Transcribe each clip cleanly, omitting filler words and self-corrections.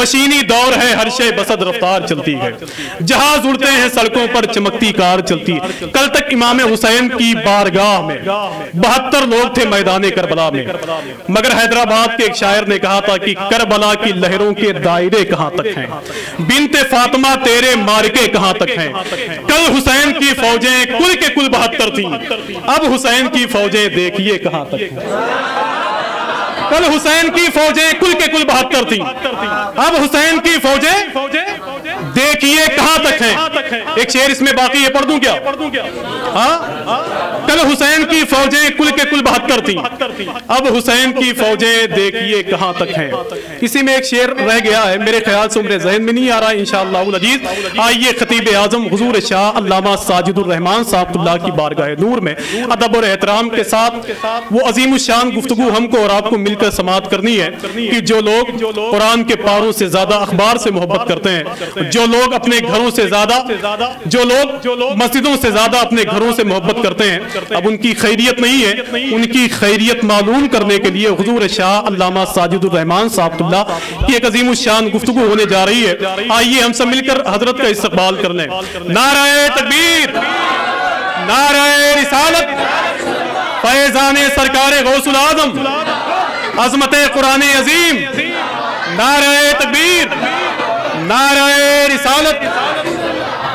मशीनी दौर है, हर शे बसद रफ्तार चलती है। जहाज उड़ते हैं, सड़कों पर चमकती कार चलती है। कल तक इमाम हुसैन की बारगाह में 72 लोग थे मैदान करबला में, मगर हैदराबाद के एक शायर ने कहा था कि करबला की लहरों के दायरे कहां तक हैं, बिनते फातिमा तेरे मार्के कहां तक हैं। कल हुसैन की फौजें कुल के कुल 72 थी, अब हुसैन की फौजें देखिए कहां तक हैं। कल हुसैन की फौजें कुल के कुल 72 थी, अब हुसैन की फौजें देखिए कहां तक हैं। एक शेर इसमें बाकी है, पढ़ दूं क्या? हाँ, कल हुसैन की फौजें कुल के कुल 72 थी, अब हुसैन की फौजें देखिए कहां तक हैं। इसी में एक शेर रह गया है, मेरे ख्याल से मेरे जहन में नहीं आ रहा है इंशाअल्लाह अजीज। आइए खतीब आजम हुजूर शाह अल्लामा साजिदुर रहमान साहब की बारगाह नूर में अदब और एहतराम के साथ वो अजीम शान गुफ्तगू हमको और आपको मिलकर समाअत करनी है कि जो लोग कुरान के पारों से ज्यादा अखबार से मोहब्बत करते हैं, जो लोग अपने घरों से ज्यादा, जो लोग मस्जिदों से ज्यादा अपने घरों से मोहब्बत करते हैं, अब उनकी खैरियत नहीं है। उनकी खैरियत मालूम करने के लिए हुजूर शाह अल्लामा साजिदुर रहमान साहब की एक अजीम शान गुफ्तगू होने जा रही है। आइए हम सब मिलकर हजरत का इस्तकबाल कर लें। नारे तकबीर, नारे रिसालत, फैज़ाने सरकारे गौसुल आज़म, अज़मते कुराने अजीम। नारे तकबीर, नारे रिसालत,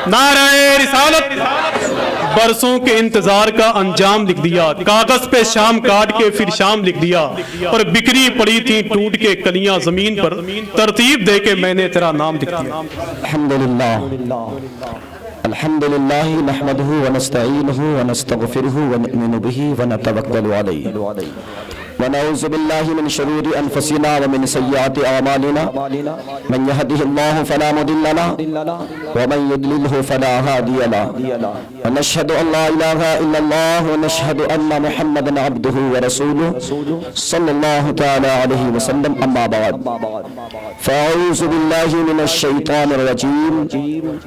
नारे रिसालत। बरसों के इंतजार का अंजाम लिख दिया, कागज पे शाम काट के फिर शाम लिख दिया, और बिखरी पड़ी थी टूट के कलियां जमीन पर, तरतीब दे के मैंने तेरा नाम लिख दिया। अल्हम्दुलिल्लाह अल्हम्दुलिल्लाह नहमदुहु व नस्तईनुहु व नस्तगफिरुहु व नु'मिनु बिही व नतवक्कलु अलैहि व नऊज़ु बिल्लाहि मिन शुरूरि अनफुसिना व मिन सय्यिआति अमालिना मन यहदिहिल्लाहु फला मुदिल्ल लहु व मन युद्लिलहु फला हादिय लहु व नशहदु अल्ला इलाहा इल्लल्लाह व नशहदु अन्न मुहम्मदन अब्दुहु व रसूलुहु सल्लल्लाहु तआला अलैहि वसल्लम। अम्मा बाद फ़अऊज़ु बिल्लाहि मिनश शैतानिर रजीम।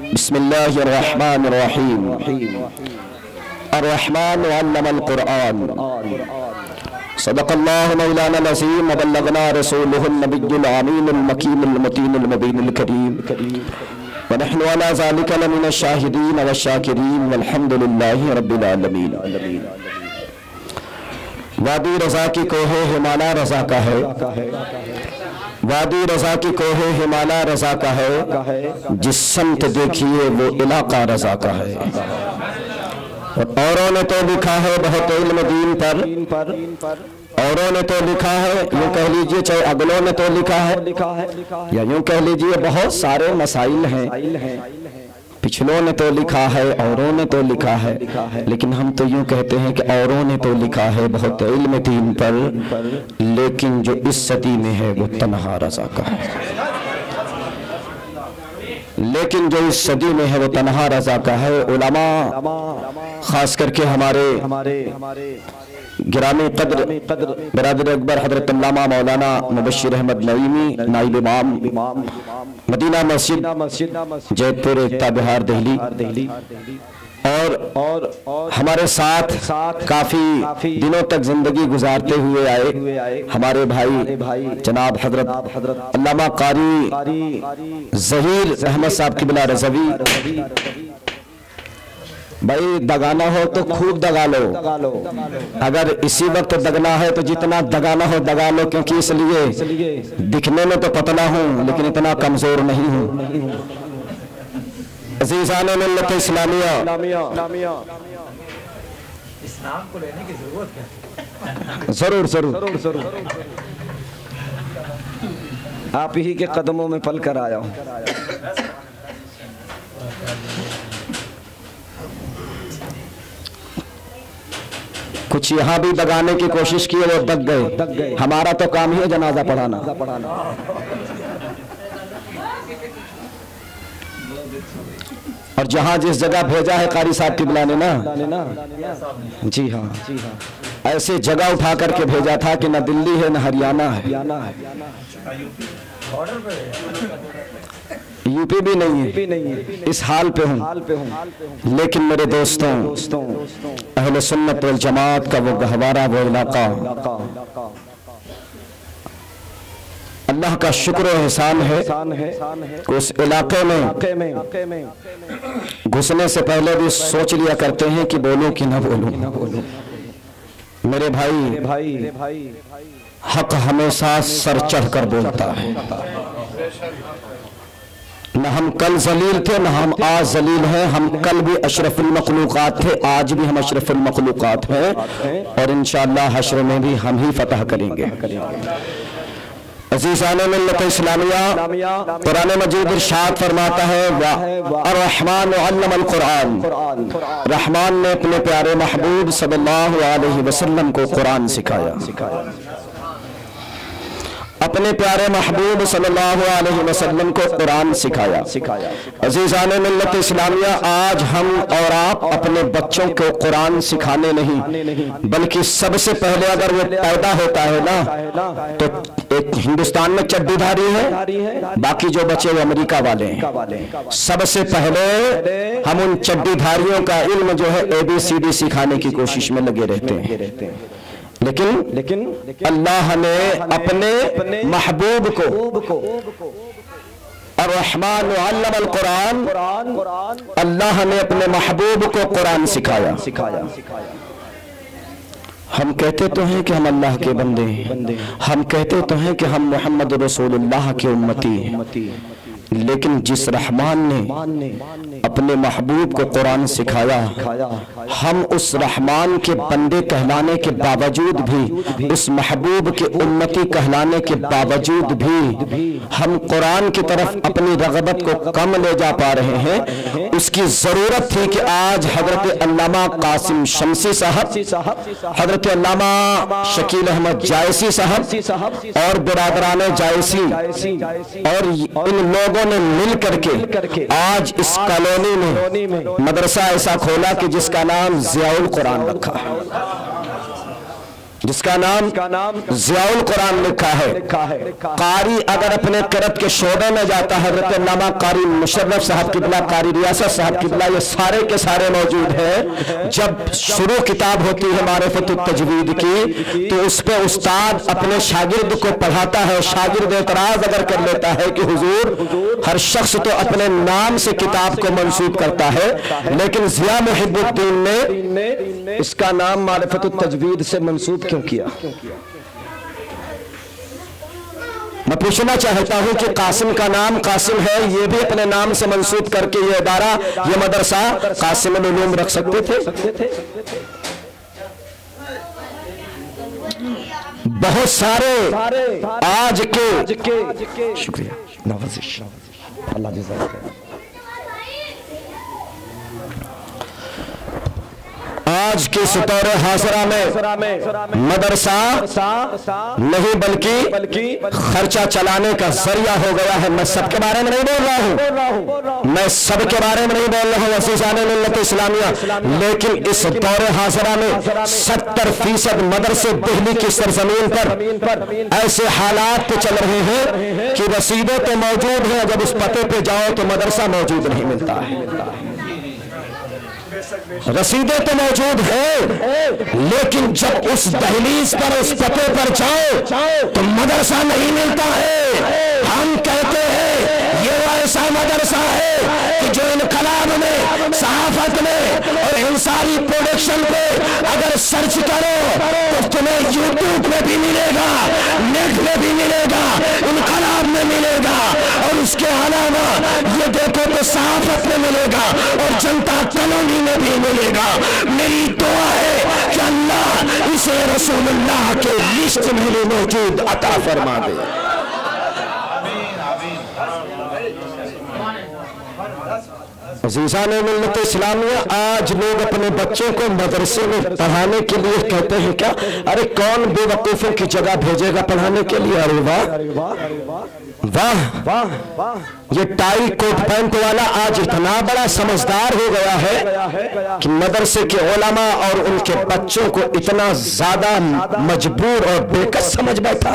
बिस्मिल्लाहिर रहमानिर रहीम। अर्रहमान अल्लमल कुरआन। सदक़ल्लाहु मौलाना अज़ीम व बल्लगना रसूलुहुन नबियुल अमीनुल मकीनुल मुतीनुल मुबीनुल करीम व नहनु अला ज़ालिका लमिनश शाहिदीन व शाकिरीन वल्हम्दुलिल्लाहि रब्बिल आलमीन। वादी रज़ा की कोहे हिमाला रज़ा का है, वादी रज़ा की कोहे हिमाला रज़ा का है, जिस समत देखिए वो इलाका रज़ा का है। औरों ने तो लिखा है बहुत इल्म दीन पर, औरों ने तो लिखा है, यूं कह लीजिए चाहे अगलों ने तो लिखा है, या यूं कह लीजिए बहुत सारे मसाइल हैं, पिछलों ने तो लिखा है, औरों ने तो लिखा है, लेकिन हम तो यूं कहते हैं कि औरों ने तो लिखा है बहुत इल्म दीन पर, लेकिन जो इस सदी में है वो तन्हा रज़ा का है। लेकिन जो इस सदी में है वो तन्हा रज़ा का है। उलमा खास करके हमारे गिरामी कद्र बिरादर अकबर हजरत अल्लामा मौलाना मुबश्शिर अहमद नईमी नाइब इमाम मदीना मस्जिद जयपुर एकता बिहार दिल्ली, और हमारे साथ काफी दिनों तक जिंदगी गुजारते हुए आए हमारे भाई जनाब हजरत अल्लामा कारी ज़हीर अहमद साहब क़िबला रज़वी। भाई दगाना हो तो खूब दगा लो, अगर इसी वक्त दगना है तो जितना दगाना हो दगा लो, क्योंकि इसलिए दिखने में तो पतला हूँ लेकिन इतना कमजोर नहीं हूँ। अज़ीज़ान मिल्लत इस्लामिया, इस्लाम को लेने की जरूरत है। जरूर आप ही के कदमों में पल कर आया हूँ। कुछ यहाँ भी दगाने की कोशिश की, वो दग गए। हमारा तो काम ही है जनाजा पढ़ाना। और जहाँ जिस जगह भेजा है कारी साहब की बुलाने ना, जी हाँ, ऐसे जगह उठा करके भेजा था कि न दिल्ली है न हरियाणा है, यूपी भी नहीं है, इस हाल पे हूँ। लेकिन मेरे दोस्तों, अहले सुन्नत वल जमात का वो गहवारा, वो इलाका, अल्लाह का शुक्र और एहसान है कि उस इलाके में घुसने से पहले भी सोच लिया करते हैं कि बोलूं कि ना बोलूं। मेरे भाई हक हमेशा सर चढ़कर बोलता है। न हम कल जलील थे, न हम आज जलील हैं। हम कल भी अशरफुल मखलूकात थे, आज भी हम अशरफुल मखलूकात हैं और इंशाअल्लाह हश्र में भी हम ही फतह करेंगे। अज़ीज़ाने मिल्लत इस्लामिया, कुरान मजीद इरशाद फरमाता है अर्रहमान अल्लमल कुरान, रहमान ने अपने प्यारे महबूब सल्लल्लाहु अलैहि वसल्लम को कुरान सिखाया। अपने प्यारे महबूब सल्लल्लाहु अलैहि वसल्लम को कुरान सिखाया। अज़ीज़ाने मिल्लत इस्लामिया, आज हम और आप अपने बच्चों को कुरान सिखाने नहीं बल्कि सबसे पहले अगर वो पैदा होता है ना तो एक हिंदुस्तान में चड्डीधारी है, बाकी जो बचे वो अमेरिका वाले हैं। सबसे पहले हम उन चड्डीधारियों का इल्म जो है ABCD सिखाने की कोशिश में लगे रहते हैं। लेकिन अल्लाह ने अपने महबूब को अर्रहमान अल्लमल कुरान, अल्लाह ने अपने महबूब को कुरान सिखाया। हम कहते तो हैं कि हम अल्लाह के बंदे हैं, हम कहते तो हैं कि हम मोहम्मद रसूलुल्लाह के उम्मती हैं, लेकिन जिस रहमान ने अपने महबूब को कुरान सिखाया, हम उस रहमान के बंदे कहलाने के बावजूद भी, उस महबूब के उम्मती कहलाने के बावजूद भी हम कुरान की तरफ अपनी रग़बत को कम ले जा पा रहे हैं। उसकी जरूरत थी कि आज हजरत अल्लामा कासिम शमसी साहब, हजरत अल्लामा शकील अहमद जायसी साहब और बिरादरान जायसी और इन लोगों ने मिल करके आज इस कॉलोनी में मदरसा ऐसा खोला कि जिसका नाम ज़ियाउल कुरान रखा है, जिसका नाम ज़ियाउल कुरान लिखा है। कारी अगर अपने क़िरात के शोबे में जाता है, हज़रत अल्लामा कारी मुशर्रफ साहब किबला, कारी रियासत साहब किबला, ये सारे के सारे मौजूद हैं। जब शुरू किताब होती है मारिफतुत तजवीद की, तो उस पर उस्ताद अपने शागिर्द को पढ़ाता है। शागिर्द एतराज अगर कर लेता है कि हुजूर, हर शख्स तो अपने नाम से किताब को मंसूब करता है, लेकिन ज़िया मुहिब्बुद्दीन ने इसका नाम मारिफतुत तजवीद से मंसूब क्यों किया? मैं पूछना चाहता हूं कि कासिम का नाम कासिम है, ये भी अपने नाम से मंसूब करके ये इदारा, ये मदरसा कासिम उलूम रख सकते थे। बहुत सारे आज के शुक्रिया नवाजिश, अल्लाह जज़ाक खैर। आज के सतौर हाज़रा में मदरसा नहीं बल्कि खर्चा चलाने का जरिया हो गया है। मैं सबके बारे में नहीं बोल रहा हूँ, मैं सबके बारे में नहीं बोल रहा हूँ अज़ीज़ाने मिल्लत इस्लामिया, लेकिन इस दौर हाज़रा में 70% मदरसे दिल्ली की सरजमीन पर ऐसे हालात चल रहे हैं कि रसीदें तो मौजूद हैं, जब उस पते पे जाओ तो मदरसा मौजूद नहीं मिलता है। रसीदें तो मौजूद है, लेकिन जब उस दहलीज पर, उस पते पर जाओ तो मदरसा नहीं मिलता है। हम कहते हैं ये ऐसा मदरसा है कि जो इनकलाब में, सहाफत में और इंसानी प्रोडक्शन पे अगर सर्च करो तो तुम्हें यूट्यूब में भी मिलेगा, नेट में भी मिलेगा, इनकलाब में मिलेगा, और उसके अलावा ये देखो तो सहाफत में मिलेगा और जनता कॉलोनी में भी मिलेगा। मेरी दुआ है कि अल्लाह इसे रसूलुल्लाह के लिस्ट में भी मौजूद अता फरमा दे। अज़ीज़ाने मिल्लत इस्लामिया, आज लोग अपने बच्चों को मदरसे में पढ़ाने के लिए कहते हैं क्या? अरे कौन बेवकूफों की जगह भेजेगा पढ़ाने के लिए? अरे वाह वाह, ये टाई कोट पैंट वाला आज इतना बड़ा समझदार हो गया है कि मदरसे के उलमा और उनके बच्चों को इतना ज्यादा मजबूर और बेकस समझ बैठा।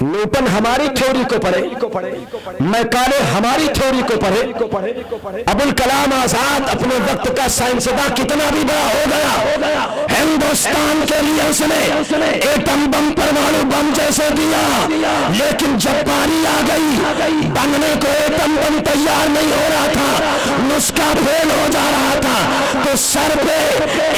न्यूटन हमारी थ्योरी को पढ़े, मैकाले हमारी थ्योरी को पढ़े, अबुल कलाम आजाद अपने वक्त का साइंसदान कितना भी बड़ा हो गया, हिंदुस्तान हिंदुस्तान के लिए उसने एटम बम, परमाणु बम जैसे दिया, लेकिन जब बारी आ गई बनने को एटम बम तैयार नहीं हो रहा था, नुस्खा फेल हो जा रहा था, तो सर पे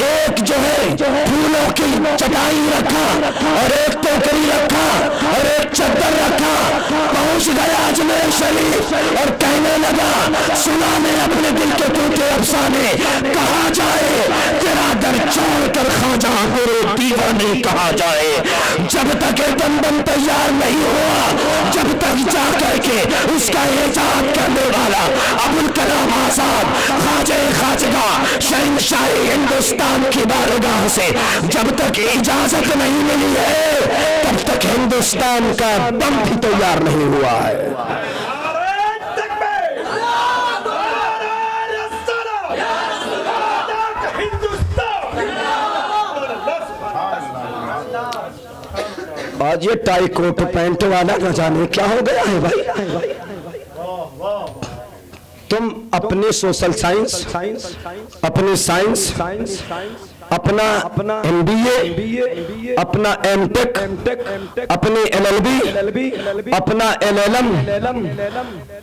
एक जो है फूलों की चटाई रखा और एक टोकरी रखा और एक चद्दर रखा, पहुंच गया अजमेर शरीफ और कहने लगा, सुना मैं अपने दिल के टूटे अफसाने, कहा जाए तेरा दर छोड़कर खाजा मेरे दीवाने कहा जाए। जब तक एटम बम तैयार नहीं हुआ, जब तक जा करके उसका इजाद करने वाला अबुल कलाम आजाद ख्वाजा खाजगा शहंशाह हिंदुस्तान की बारगाह से जब तक इजाजत नहीं मिली है, तब तक हिंदुस्तान का बम भी तैयार नहीं हुआ है। आज ये टाई कोट पैंट वाला न जाने क्या हो गया है भाई। तुम अपने सोशल साइंस, अपने साइंस, अपना MBA, अपना M.Tech, अपनी LLB, अपना LLM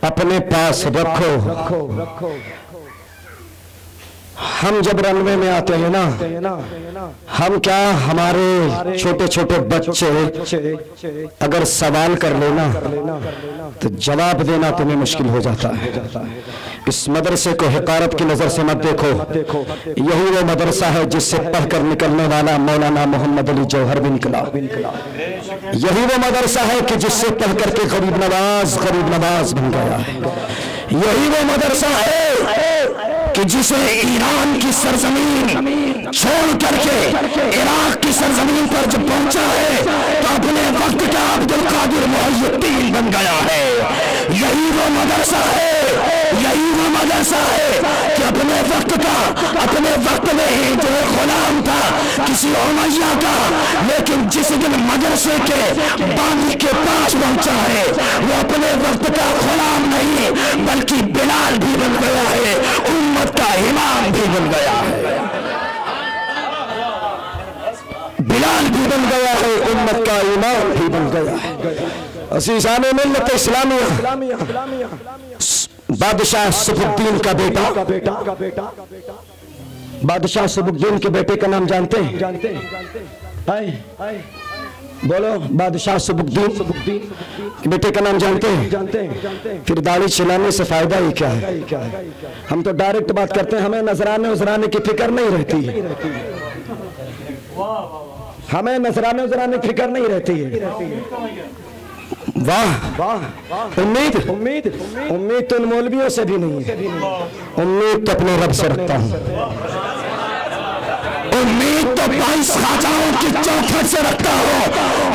अपने पास रखो। हम जब रनवे में आते हैं ना, हम क्या, हमारे छोटे छोटे बच्चे अगर सवाल कर लेना तो जवाब देना तुम्हें मुश्किल हो जाता है। इस मदरसे को हिकारत की नजर से मत देखो, यही वो मदरसा है जिससे पढ़कर निकलने वाला मौलाना मोहम्मद अली जौहर भी निकला। यही वो मदरसा है कि जिससे पढ़कर के गरीब नवाज बन गया है। यही वो मदरसा है कि जिसे ईरान की सरजमीन छोड़ करके इराक की सरजमीन पर जब पहुंचा है तो अपने वक्त का अब्दुल कादिर मुहिउद्दीन बन गया है। यही वो मदरसा है कि अपने वक्त में ही जो गुलाम था किसी उमैया का, लेकिन जिस दिन मदरसे के बानी के पास पहुंचा है वो अपने वक्त का गुलाम नहीं बल्कि बिलाल भी बन गया है, उम्मत का इमाम भी बन गया है। बिलाल भी बन गया है, उम्मत का इमाम भी बन गया है। अज़ीज़ाने मिल्लत इस्लामिया बादशाह सफुद्दीन का बेटा, बादशाह सफुद्दीन के बेटे का नाम जानते हैं? बोलो, बादशाह सफुद्दीन के बेटे का नाम जानते हैं? फिर दाढ़ी छिलाने से फायदा ही क्या है? हम तो डायरेक्ट बात करते हैं, हमें नजराने की फिक्र नहीं रहती है, हमें नजराने की फिक्र नहीं रहती है। वाह, उम्मीद तो उन मौलवियों से भी नहीं है, उम्मीद तो अपने रब से रखता हूँ, उम्मीद तो 22 ख्वाजाओं की चौखट से रखता हूँ।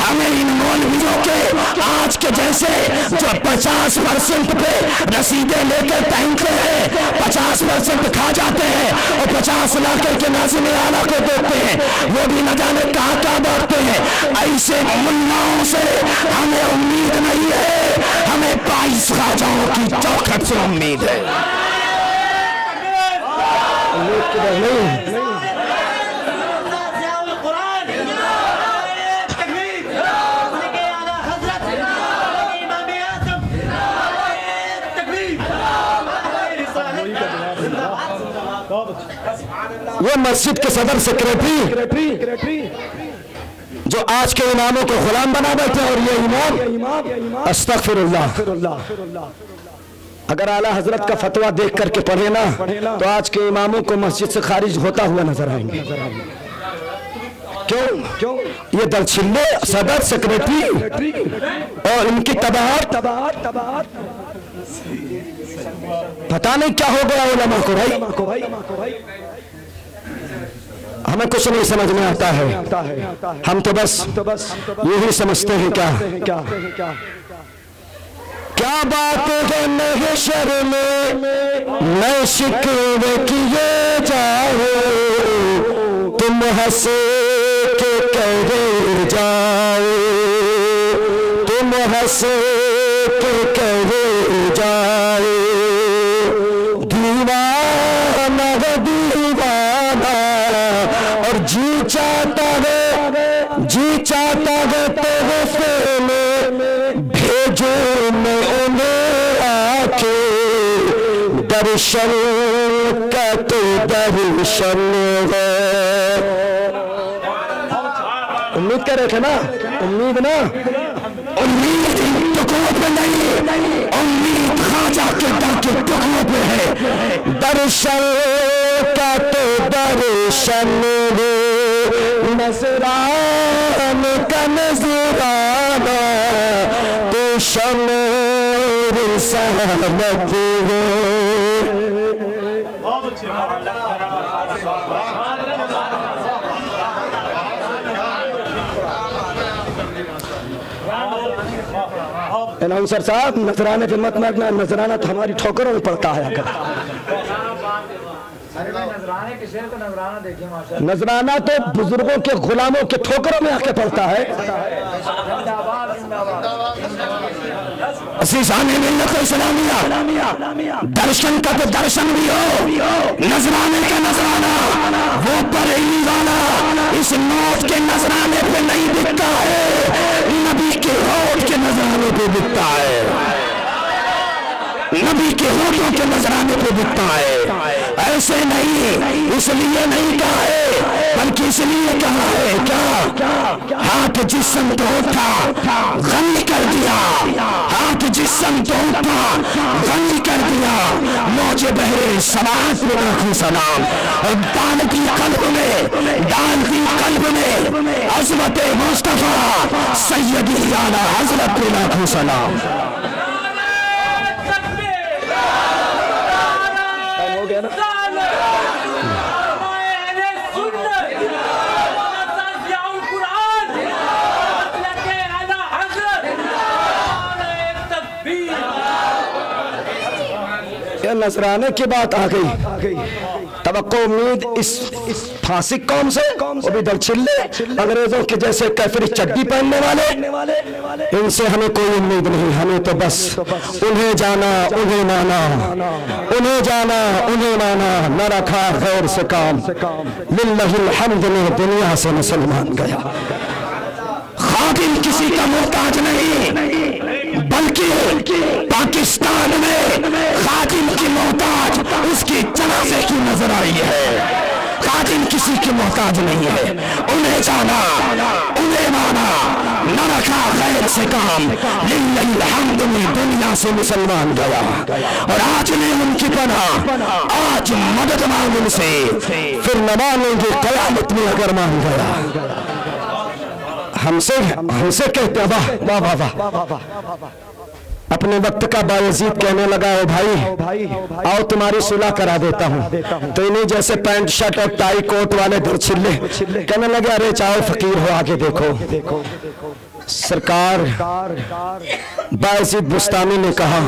हमें इन मौलवियों के आज के जैसे जो 50% पे रसीदे लेकर टहलते हैं, 50% खा जाते हैं और 50 ला करके नाज़िम आला को देते हैं, वो भी न जाने कहाँ बैठते हैं। ऐसे मुल्लाओं से हमें उम्मीद नहीं है, हमें 22 ख्वाजाओं की चौखट से उम्मीद है। नहीं वो मस्जिद के सदर सेक्रेटरी जो आज के इमामों को गुलाम बना बैठे, और ये इमाम अस्तगफिरुल्लाह, अगर आला हजरत का फतवा देख करके पढ़े ना तो आज के इमामों को मस्जिद से खारिज होता हुआ नजर आएंगे। क्यों? ये दलछिल्ले सदर सेक्रेटरी और इनकी तबाहत पता नहीं क्या हो गया उलमा को भाई। हमें कुछ नहीं समझ में आता है, हम तो बस यही समझते हैं क्या बात है महशर में मैं शिकवे किए जाओ, तुम हंस के कहे जाओ, तुम हंस के कहे जाओ, दीवाना और जी चाहता है तोहफे में भेजो मैं उन्हें आके, दर्शन का तो दर्शन है। उम्मीद कर रहे थे ना, उम्मीद ना, उम्मीद टुकड़ों पे नहीं, उम्मीद ख्वाजा के दर के टुकड़ों पे है। दर्शन का तो दर्शन है, नजरान का नजराना तो शम्म रिसालत है। अनाउंसर साहब, नजराने पे मत मारना, नजराना तो हमारी ठोकरों में पड़ता है। अगर नजराना तो बुजुर्गों के गुलामों के ठोकरों में आके पड़ता है। दर्शन का तो दर्शन भी हो, नजराने का नजराना वो बरेली वाला इस मौत के नजराने पे नहीं दिखता है, नबी के होठ के नजराने पे दिखता है, नबी के होठों के नजराने पे दिखता है। ऐसे नहीं, इसलिए नहीं कहा है, बल्कि इसलिए कहा है क्या, हाथ जिस्म तो उठा गनी कर दिया, हाथ जिस्म तो उठा गनी कर दिया। मौजे बहरे समाज में रखूं सलाम, डाल दी कल्ब में, डाल दी कल्ब में अज़मत मुस्तफा सैयदी आला हज़रत पे रखूं सलाम। नजराने की बात आ गई, तवक्को उम्मीद इस फासिक कौम से, वो भी दलछिल्ले अंग्रेजों के जैसे कैफरी चड्डी पहनने वाले, इनसे हमें कोई उम्मीद नहीं। हमें तो बस उन्हें जाना उन्हें माना, उन्हें जाना उन्हें माना, न रखा गैर से काम। लिल्लाहिल हम्द में दुनिया से मुसलमान गया। खादिम किसी का मोहताज नहीं, बल्कि पाकिस्तान में खादिम की मोहताज उसकी जनाजे की नजर आई है। खादिम किसी की मोहताज नहीं है, उन्हें जाना उन्हें माना, न रखा गैर से काम। लिल्लाहिल हम्द में दुनिया से मुसलमान गया, और आज ने उनकी पनाह, आज मदद मांग उनसे, फिर न मानेंगे कयामत में अगर मान गया। हमसे कहते वाह वाह वाह वाह। अपने वक्त का बायजीद कहने लगा, ओ भाई आओ तुम्हारी सुलह करा देता हूँ। तो इन्हीं जैसे पैंट शर्ट और टाई कोट वाले दुर्छिल्ले कहने लगे, अरे चाहो फकीर हो आगे देखो। सरकार बायजीद बुस्तामी ने कहा,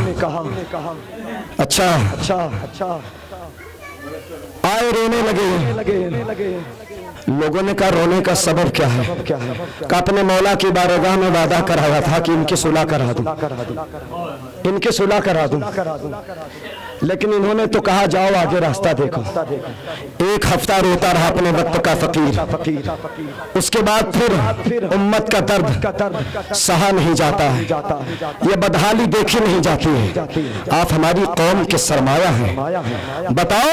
अच्छा आए रोने लगे। लोगों ने कहा रोने का सबब क्या है? कहा अपने मौला की बारगाह में वादा कराया था कि इनकी सुलह करा दूं, इनकी सुलह करा दूं। लेकिन इन्होंने तो कहा जाओ आगे रास्ता देखो। एक हफ्ता रोता रहा अपने वक्त का फकीर। उसके बाद फिर उम्मत का दर्द सहा नहीं जाता है, ये बदहाली देखी नहीं जाती है। आप हमारी कौम के सरमाया हैं। बताओ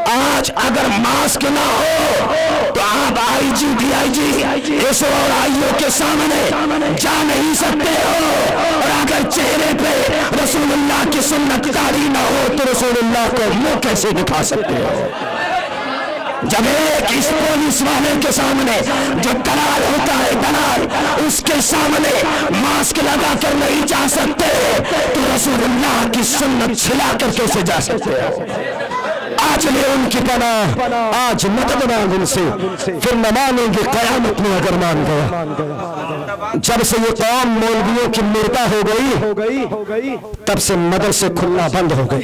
आज अगर मास्क ना हो तो आप आईजी डीआईजी एसओ और आईओ के सामने जा नहीं सकते हो, और अगर चेहरे पे रसूलुल्लाह की सुन्नत कारी ना हो तो रसूलुल्लाह को मुंह कैसे दिखा सकते हो? जब एक इस पुलिस वाले के सामने जो दलाल होता है, दलाल उसके सामने मास्क लगा कर नहीं जा सकते तो रसूलुल्लाह की सुन्नत छिला कर कैसे जा सकते हो? आज ले उनकी पनाह, आज मदद मांग उनसे, फिर न मानेंगे कयामत में अगर मान गया। जब से ये कौम मौलवियों की मुर्दा हो गई तब से मदरसे खुलना बंद हो गए।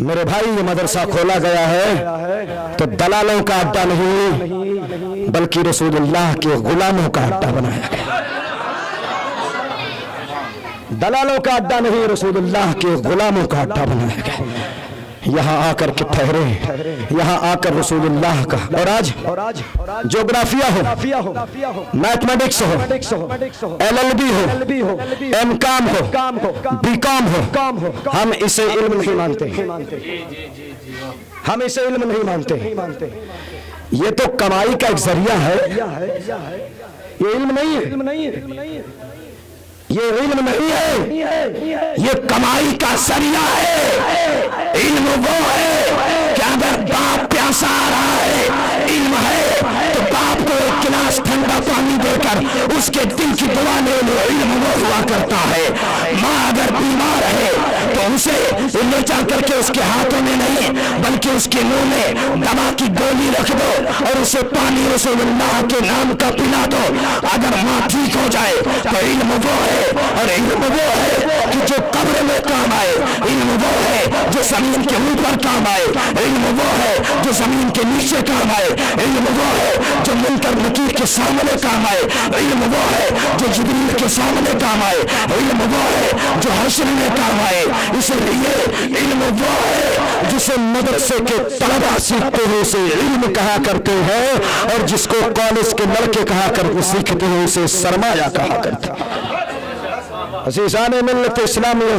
मेरे भाई ये मदरसा खोला गया है तो दलालों का अड्डा नहीं बल्कि रसूलुल्लाह के गुलामों का अड्डा बनाया गया। दलालों का अड्डा नहीं, रसूलुल्लाह के गुलामों का अड्डा बनाया गया। यहाँ आकर के ठहरे, यहाँ आकर रसूलुल्लाह का। और आज ज्योग्राफिया हो, मैथमेटिक्स हो, LLB हो, MCOM हो, BCOM हो, हम इसे इल्म नहीं मानते, हम इसे इल्म नहीं मानते। ये तो कमाई का एक जरिया है, ये इल्म नहीं है, ये इल्म नहीं है, ये कमाई का जरिया है। इल्म वो है कि अगर बाप प्यासा आ रहा है, इल्म है तो बाप को एक गिलास ठंडा पानी देकर उसके दिल की दुआ ले लो, इल्म वो हुआ करता है। माँ अगर बीमार है तो उसे ले जा करके उसके हाथों में नहीं बल्कि उसके मुंह में दवा की गोली रख दो और उसे पानी रसूलुल्लाह के नाम का पिला दो। अगर माँ ठीक हो जाए तो इल्म वो है। और इल्म वो है कि जो कब्र में काम आए, इल्म वो है जो जमीन के ऊपर काम आए, इल्म वो है जो जमीन के नीचे काम आए, इल्म वो है जो मुनकर नकीर के सामने काम आए, इल्म वो है जो जिब्रील के सामने काम आए, इल्म वो है जो हश्र में काम आए। इसलिए इल्म वो है जिसे मदरसे के तलबा सीखते हैं उसे इल्म कहा करते हैं, और जिसको कॉलेज के लड़के कहा करके सीखते हैं उसे सरमाया कहा करते हैं। अज़ीज़ाने मिल्लत इस्लामिया,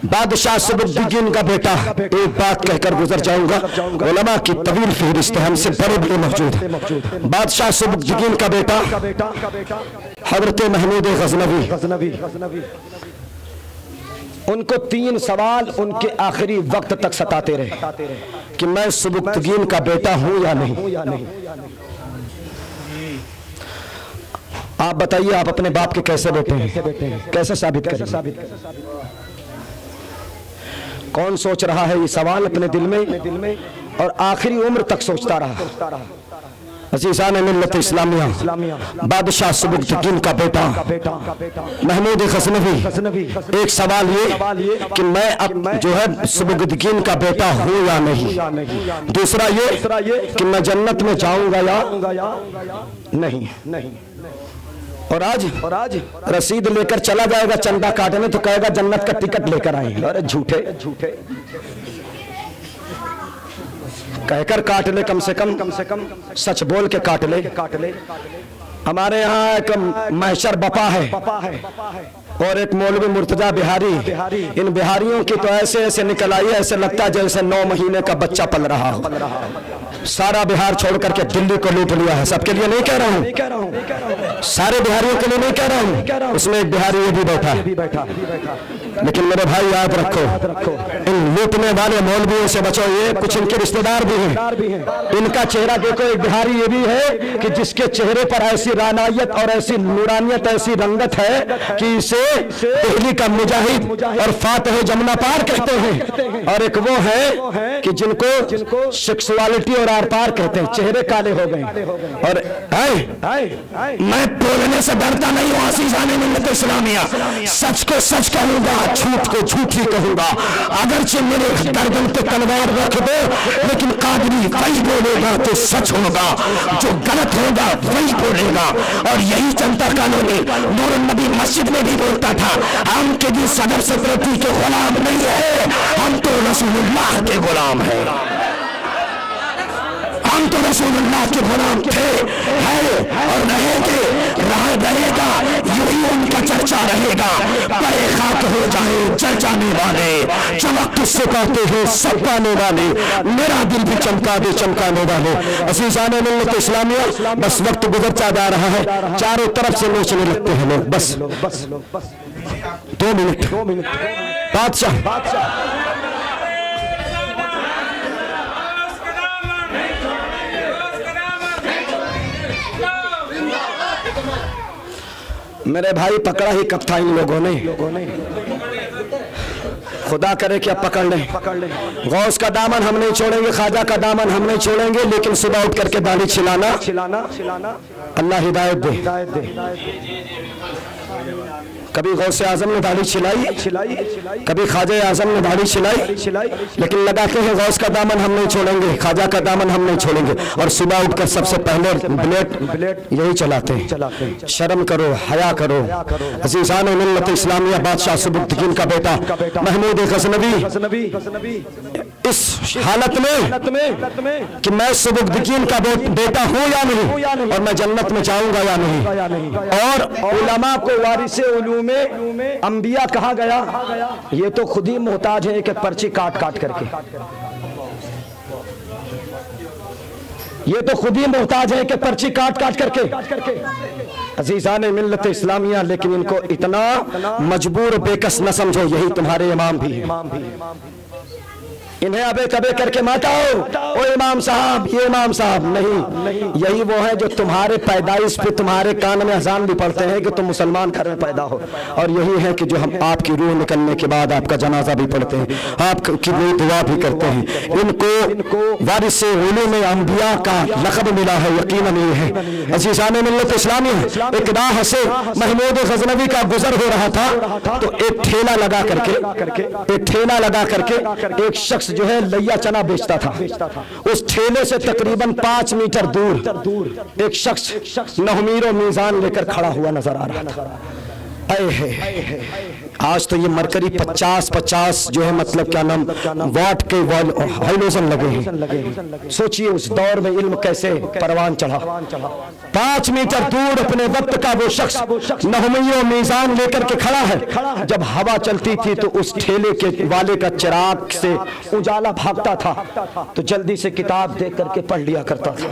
बादशाह सबुद्दीन का बेटा, एक बात कहकर गुजर जाऊंगा, उलमा की तवील फहरिस्त है, हमसे बड़े बड़े मौजूद हैं। बादशाह सबुद्दीन का बेटा हज़रत महमूद गज़नवी, उनको 3 सवाल उनके आखिरी वक्त तक सताते रहे कि मैं सबुद्दीन का बेटा हूं या नहीं। आप बताइए, आप अपने बाप के कैसे बेटे हैं, कैसे साबित करें? कौन सोच रहा है ये सवाल अपने दिल में और आखिरी उम्र तक सोचता रहा। अज़ीज़ान मिल्लत इस्लामिया, बादशाह सबुद्दीन का बेटा महमूद गज़नवी, एक सवाल ये कि मैं अब जो है सबुद्दीन का बेटा हूँ या नहीं। दूसरा ये कि मैं जन्नत में जाऊंगा या नहीं। और आज रसीद लेकर चला जाएगा चंदा काटने तो कहेगा जन्नत का टिकट लेकर आए। अरे झूठे कहकर काट ले, कम से कम सच बोल के काट ले। हमारे यहाँ एक महशर बपा है और एक मौलवी मुर्तजा बिहारी। इन बिहारियों की तो ऐसे निकल आई है, ऐसे लगता है जैसे 9 महीने का बच्चा पल रहा हो। सारा बिहार छोड़ करके दिल्ली को लूट लिया है। सबके लिए नहीं कह रहा हूँ, सारे बिहारियों के लिए नहीं कह रहा हूँ, उसमें एक बिहारी ये भी बैठा। लेकिन मेरे भाई याद रखो, इन लूटने वाले मौलवियों से बचो। ये कुछ इनके रिश्तेदार भी हैं, इनका चेहरा देखो। एक बिहारी ये भी है कि जिसके चेहरे पर ऐसी रानायत और ऐसी नूरानियत, ऐसी रंगत है कि इसे दिल्ली का मुजाहिद और फातह जमुना पार कहते हैं। और एक वो है कि जिनको सेक्सुअलिटी और आर पार कहते हैं। चेहरे काले हो गए। और मैं बोलने से डरता नहीं हूँ। अज़ीज़ाने मिल्लत इस्लामिया, सच को सच कहूंगा, झूठ को झूठ ही कहूंगा। अगरचे मेरे गर्दन पे तलवार रख दो, लेकिन कादरी वही बोलेगा तो सच होगा, जो गलत होगा वही बोलेगा। और यही जनता कानूनी नूर नबी मस्जिद में भी बोलता था, हम के भी सदर सेक्रेटरी के गुलाम नहीं है, हम तो रसूलुल्लाह के गुलाम है। हम तो रसूलुल्लाह के गुलाम थे, हैं और रहेंगे, रहेगा। यही उनका चर्चा रहेगा। बड़े खाक हो जाए जल जाने वाले, चमक किससे पाते हैं सब पाने वाले, मेरा दिल भी चमका दे चमकाने वाले। अज़ीज़ाने मिल्लत इस्लामिया, बस वक्त गुजरता जा रहा है, चारों तरफ से नोचने लगते हैं लोग। बस 2 मिनट। बादशाह मेरे भाई, पकड़ा ही कब था इन लोगों ने। खुदा करे कि अब पकड़ लें। गौस का दामन हम नहीं छोड़ेंगे, ख्वाजा का दामन हम नहीं छोड़ेंगे, लेकिन सुबह उठ करके दाढ़ी छिलाना अल्लाह हिदायत दे। कभी गौसे आजम ने दाढ़ी छिलाई, कभी ख्वाजा आजम ने दाढ़ी छिलाई, लेकिन लगाते हैं गौस का दामन हम नहीं छोड़ेंगे, ख्वाजा का दामन हम नहीं छोड़ेंगे, और सुबह उठकर सबसे पहले ब्लेड यही चलाते हैं। शर्म करो, हया करो। अज़ीज़ान मिल्लत इस्लामिया बादशाह सुबुद्दीन का बेटा महमूद गज़नवी इस हालत में कि मैं सुबुद्दीन का बेटा हूँ या नहीं, और मैं जन्नत में जाऊंगा या नहीं, और उलमा को वारिसे उलूमे अंबिया कहा गया, ये तो खुद ही मोहताज है कि पर्ची काट काट करके, ये तो खुद ही मोहताज है कि पर्ची काट काट करके। अज़ीज़ान मिल्लत इस्लामिया, लेकिन इनको इतना मजबूर बेकस न समझो, यही तुम्हारे इमाम भी हैं। इन्हें अबे तबे करके मत आओ, ओ इमाम साहब, ये इमाम साहब नहीं, यही वो है जो तुम्हारे पैदाइश पे तुम्हारे कान में अजान भी पढ़ते हैं कि तुम मुसलमान घर में पैदा हो, और यही है कि जो हम आपकी रूह निकलने के बाद आपका जनाजा भी पढ़ते हैं, आपकी दुआ भी करते हैं। इनको वारिसे उलूम अंबिया का लक़ब मिला है, यकीनन ये है। अज़ीज़ान मिल्लत इस्लामी, एक राह से महमूद गज़नवी का गुजर हो रहा था, तो एक ठेला लगा करके एक शख्स जो है लैया चना बेचता था। उस ठेले से तकरीबन 5 मीटर दूर एक शख्स नहमीरो मीजान लेकर खड़ा हुआ नजर आ रहा था। आज तो ये मरकरी 50 जो है, मतलब क्या नाम, वाट के हाइलोजन लगे हैं। सोचिए उस दौर में इल्म कैसे परवान चढ़ा। 5 मीटर दूर अपने वक्त का वो शख्स नहमियो मीजान लेकर के खड़ा है। जब हवा चलती थी तो उस ठेले के वाले का चिराग से उजाला भागता था, तो जल्दी से किताब देख करके पढ़ लिया करता था,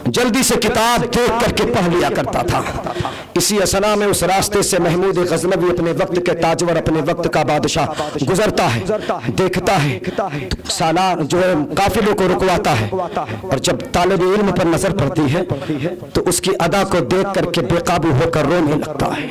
जल्दी से किताब देख करके पढ़ लिया करता था। इसी असना में उस रास्ते से महमूद गज़नवी अपने वक्त के ताजवर, अपने वक्त का बादशाह गुजरता है, देखता है, सालार जो है काफिलों को रुकवाता है, और जब तालिब इल्म पर नजर पड़ती है तो उसकी अदा को देख करके बेकाबू होकर रोने लगता है,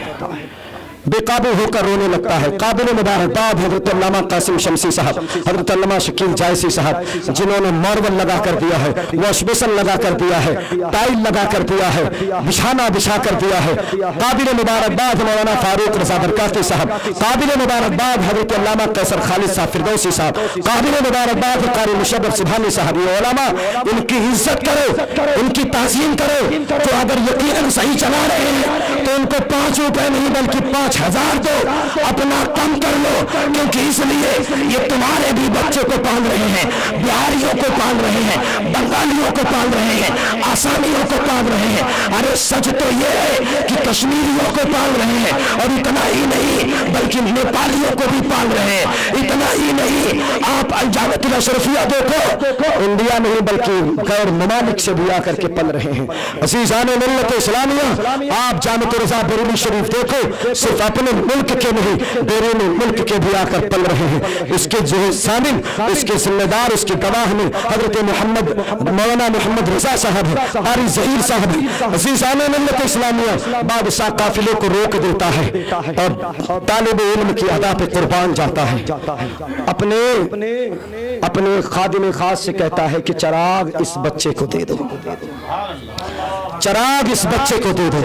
बेकाबू होकर रोने लगता है। काबिल मुबारकबाद हज़रत अल्लामा कासिम शमसी साहब, हज़रत अल्लामा शकील जायसी साहब, जिन्होंने मार्बल लगा कर दिया है, वॉश बेसन लगा कर दिया है, टाइल लगा कर दिया है, बिछाना बिछा कर दिया है। काबिल मुबारकबाद मौलाना फारूक रज़ा बरकाती साहब, काबिल मुबारकबाद हज़रत अल्लामा कैसर खालिद साहब फिरदौसी साहब, काबिल मुबारकबाद कारी मुशर्रफ सुभानी साहब। ये उलमा, इनकी इज्जत करो, इनकी ताज़ीम करो। तो अगर यकीनन सही चला रहे हैं तो उनको 5 रुपए नहीं बल्कि 5,000 दो, अपना कम कर लो, क्योंकि इसलिए ये तुम्हारे भी बच्चों को पाल रहे हैं, बिहारियों को पाल रहे हैं, बंगालियों को पाल रहे हैं, आसामियों को पाल रहे हैं। अरे सच तो ये है कि कश्मीरियों को पाल रहे हैं, और इतना ही नहीं बल्कि नेपालियों को भी पाल रहे हैं। इतना ही नहीं, आप अल-जामिअतुल अशरफिया देखो, इंडिया में ही बल्कि गैर ममालिक से भी आकर के पल रहे हैं। अज़ीज़ान मिल्लत इस्लामिया, आप जामिअत रज़ा बरेली शरीफ देखो, सिर्फ अपने मुल्क के नहीं बैरून मुल्क के भी आकर पल रहे हैं। इसके जो सामिन, इसके जिम्मेदार, उसके गवाह में हजरत मोहम्मद मौलाना मोहम्मद रजा साहब है, कारी ज़हीर साहब है। अज़ीज़ान मिल्लत इस्लामिया, बादशाह काफिले को रोक देता है और तालिब इल्म की अदा पे कुर्बान जाता है। अपने खादिम खास से कहता है कि चिराग इस बच्चे को दे दो, चिराग इस बच्चे को दे दो।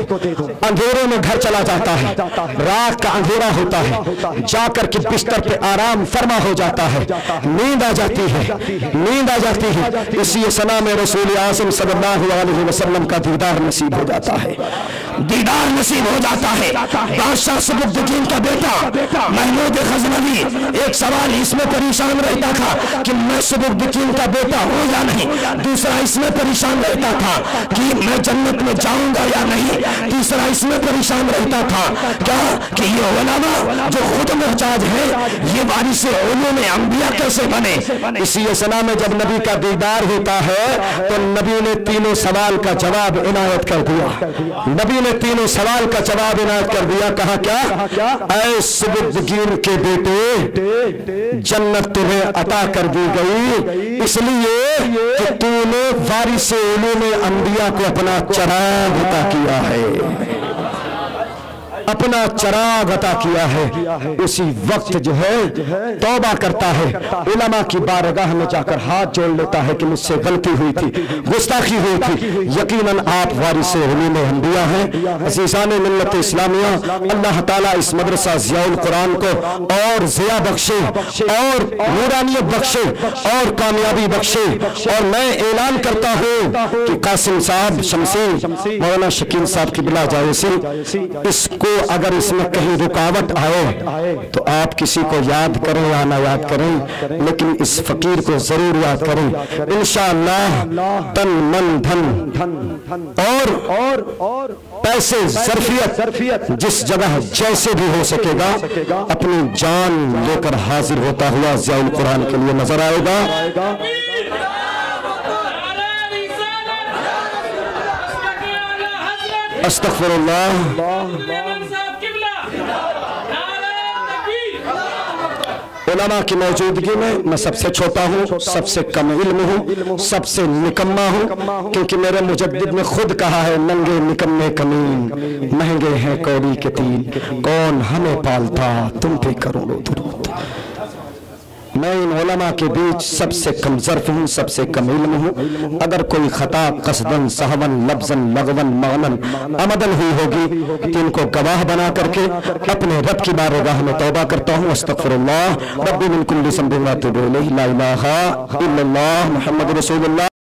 अंधेरे में घर चला जाता है, रात का अंधेरा होता है, जाकर के बिस्तर पे आराम फरमा हो जाता है, नींद आ जाती है, नींद आ जाती है। इसी सना में रसूल आज़म सल्लल्लाहु अलैहि वसल्लम का दीदार नसीब हो जाता है, दीदार नसीब हो जाता है। बादशाह सुबुद्दीन का बेटा महमूद गज़नवी एक सवाल इसमें परेशान रहता था कि मैं सुबुद्दीन का बेटा हूँ या नहीं, दूसरा इसमें परेशान रहता था कि मैं जन्नत में जाऊंगा या नहीं, तीसरा इसमें परेशान रहता था क्या कि ये उलमा जो खुद मोहताज है, ये वारिसे उलूम अंबिया कैसे बने। इसी सना में जब नबी का दीदार होता है तो नबी ने तीनों सवाल का जवाब इनायत कर दिया, नबी ने तीनों सवाल का जवाब इनायत कर दिया। कहा क्या, ऐ सुबुद्दीन के बेटे, जन्नत तुम्हें अता कर दी गई इसलिए कि तूने वारिसे उलूम अंबिया को अपना चिराग अता किया है। अपना चराग अता किया है, उसी वक्त जो है तौबा करता है, उलमा की बारगाह में जाकर हाथ जोड़ लेता है कि मुझसे गलती हुई थी, गुस्ताखी हुई थी। यकीनन आप वारिसे उलूम अंबिया हैं, अज़ीज़ान मिल्लत इस्लामिया। अल्लाह ताला इस मदरसा ज़ियाउल कुरान को और ज़िया बख्शे और नूरानियत बख्शे और कामयाबी बख्शे। और मैं ऐलान करता हूँ कि कासिम साहब शमसी मौलाना शकील साहब की बिला जायसी, इसको अगर इसमें कहीं रुकावट आए तो आप किसी को याद करें या ना याद करें, लेकिन इस फकीर को जरूर याद करें। इंशाअल्लाह तन मन धन और पैसे ज़र्फियत जिस जगह जैसे भी हो सकेगा अपनी जान लेकर हाजिर होता हुआ ज़ियाउल कुरान के लिए नजर आएगा। अस्तग़फिरुल्लाह। उलमा की मौजूदगी में मैं सबसे छोटा हूँ, सबसे कम इल्म हूँ, सबसे निकम्मा हूँ, क्योंकि मेरे मुजद्दिद ने खुद कहा है, नंगे निकम्मे कमीन महंगे हैं कौड़ी के तीन, कौन हमें पालता तुम पे करोड़ों दुरूद। मैं इन उलमा के बीच सबसे कम ज़र्फ़ हूँ, सबसे कम इल्म हूँ। अगर कोई खता कसदन सहवन लफ्ज़न लगवन मानन अमदन हुई होगी तो इनको गवाह बना करके अपने रब की बारगाह में तौबा करता हूँ। अस्तग़फिरुल्लाह रब्बी मिन कुल्ली ज़ंबिन व अतूबु इलैहि, ला इलाहा इल्लल्लाह मुहम्मद रसूलुल्लाह।